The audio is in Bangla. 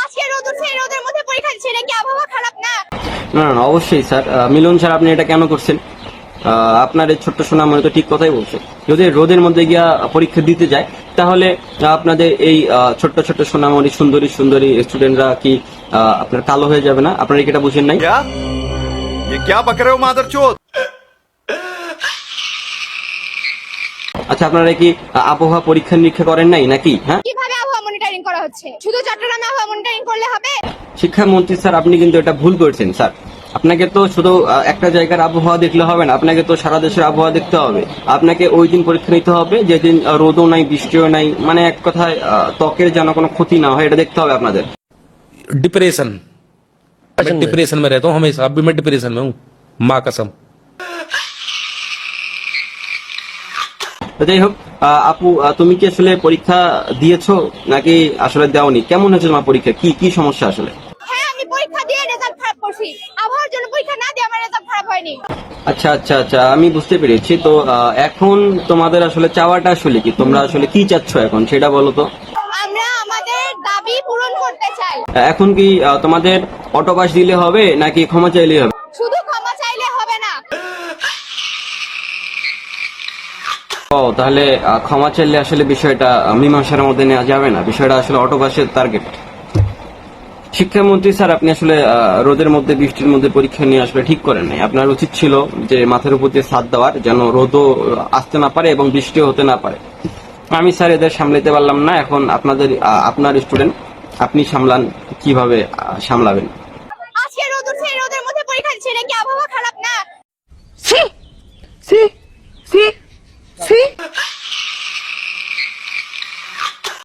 আজকে রোদ উঠছে, এই রোদের মধ্যে পরীক্ষা দিচ্ছে, এটা কি আবহাওয়া খারাপ না? না না না, অবশ্যই স্যার। মিলন স্যার, আপনি এটা কেন করছেন? আপনার এই ছোট্ট সোনামণি তো ঠিক কথাই বলছে। যদি রোদের মধ্যে গিয়া পরীক্ষা দিতে যায়, তাহলে আপনাদের এই ছোট্ট ছোট্ট সোনামণি সুন্দরী সুন্দরী স্টুডেন্টরা কি আপনার কালো হয়ে যাবে না? আপনারা কি এটা বুঝেন নাই? क्या ये क्या बक रहे हो मादरचोद? আচ্ছা, আপনারা কি আবহাওয়া পরীক্ষা নিরীক্ষা করেন নাই নাকি? হ্যাঁ, কিভাবে আবহাওয়া মনিটরিং করা হচ্ছে? শুধু চট্টগ্রামে আবহাওয়া মনিটরিং করলে হবে? শিক্ষামন্ত্রী স্যার, আপনি কিন্তু এটা ভুল করছেন স্যার। আপনাকে তো শুধু একটা জায়গার আবহাওয়া দেখলে হবে না, আপনাকে তো সারা দেশের আবহাওয়া দেখতে হবে। আপনাকে ওই দিন পরীক্ষা নিতে হবে যেদিন রোদও নাই, বৃষ্টিও নাই, মানে এক কথায় ত্বকের যেন কোনো ক্ষতি না হয়, এটা দেখতে হবে আপনাদের। डिप्रेशन मैं डिप्रेशन में रहता हूँ हमेशा। अभी मैं डिप्रेशन में हूँ, माँ कसम। তো যাই হোক, আপু, তুমি কি আসলে পরীক্ষা দিয়েছো নাকি আসলে দেওনি? কেমন হয়েছে তোমার পরীক্ষা? কি কি সমস্যা আসলে? হ্যাঁ, আমি পরীক্ষা দিয়ে রেজাল্ট খারাপ করছি। আবহাওয়ার জন্য পরীক্ষা না দিয়ে আমার রেজাল্ট খারাপ হয়নি। আচ্ছা আচ্ছা আচ্ছা, আমি বুঝতে পেরেছি। তো এখন তোমাদের আসলে চাওয়াটা আসলে কি? তোমরা আসলে কি চাচ্ছ এখন, সেটা বলো তো। আমরা আমাদের দাবি পূরণ করতে চাই। এখন কি তোমাদের অটোপাস দিলে হবে নাকি ক্ষমা চাইলেই হবে? শুধু ক্ষমা চাইলে হবে না। ও, তাহলে ক্ষমা চাইলে আসলে বিষয়টা মীমাংসার মধ্যে নেওয়া যাবে না, বিষয়টা আসলে অটোপাসের টার্গেট। শিক্ষামন্ত্রী স্যার, আপনি আসলে রোদের মধ্যে বৃষ্টির মধ্যে পরীক্ষা নিয়ে আসলে ঠিক করেন নাই। আপনার উচিত ছিল যে মাথার উপর দিয়ে ছাদ দেওয়ার, যেন রোদও আসতে না পারে এবং বৃষ্টিও হতে না পারে। আমি স্যার এদের সামলাতে পারলাম না। এখন আপনার স্টুডেন্ট, আপনি সামলান, কিভাবে সামলাবেন? আজকে রোদ উঠছে, এই রোদের মধ্যে পরীক্ষা দিচ্ছে, এটা কি আবহাওয়া খারাপ না? Sí, sí, sí, sí.